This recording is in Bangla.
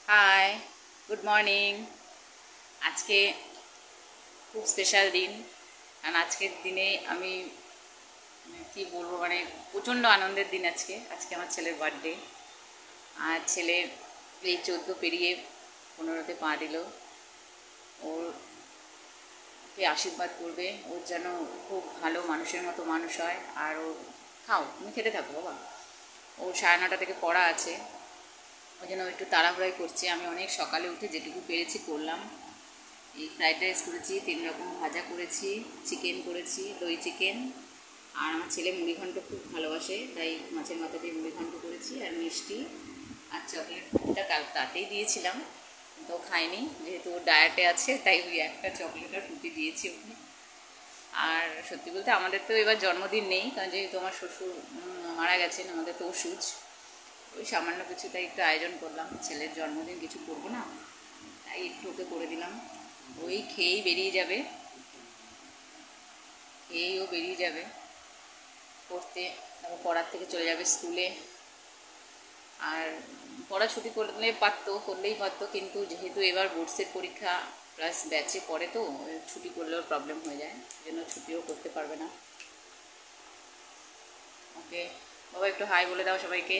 High, good morning. আজকে খুব স্পেশাল দিন। কারণ আজকের দিনে আমি কি বলবো, মানে প্রচণ্ড আনন্দের দিন। আজকে আজকে আমার ছেলের বার্থডে। আর ছেলে এই 14 পেরিয়ে 15-তে পা দিল। ওর কে আশীর্বাদ করবে, ওর যেন খুব ভালো মানুষের মতো মানুষ হয়। আর ও খাও, তুমি খেতে থাকো বাবা। ওর 9:30 থেকে পড়া আছে, ওই জন্য একটু তাড়াহুড়াই করছি। আমি অনেক সকালে উঠে যেটুকু পেরেছি করলাম। এই ফ্রাইড রাইস করেছি, 3 রকম ভাজা করেছি, চিকেন করেছি, দই চিকেন। আর আমার ছেলে মুড়িঘণ্ট খুব ভালোবাসে, তাই মাছের মাথা দিয়ে মুড়িঘণ্ট করেছি। আর মিষ্টি আর চকলেটটা কাল তাতেই দিয়েছিলাম, তো খাইনি। যেহেতু ও ডায়েটে আছে, তাই ওই একটা চকলেট আর ফুটি দিয়েছি ওকে। আর সত্যি বলতে আমাদের তো এবার জন্মদিন নেই, কারণ যেহেতু আমার শ্বশুর মারা গেছেন, আমাদের তো ওষুধ। ওই সামান্য কিছু তাই একটু আয়োজন করলাম। ছেলের জন্মদিন কিছু করবো না, তাই একটু ওকে করে দিলাম। ওই খেয়েই বেরিয়ে যাবে, খেয়েই ও বেরিয়ে যাবে পড়তে। তারপর পড়ার থেকে চলে যাবে স্কুলে। আর পড়া ছুটি করলেই পারতো, কিন্তু যেহেতু এবার বোর্ডসের পরীক্ষা প্লাস ব্যাচে পড়ে, তো ছুটি করলেও প্রবলেম হয়ে যায়, জন্য ছুটিও করতে পারবে না। ওকে বাবা, একটু হাই বলে দাও সবাইকে।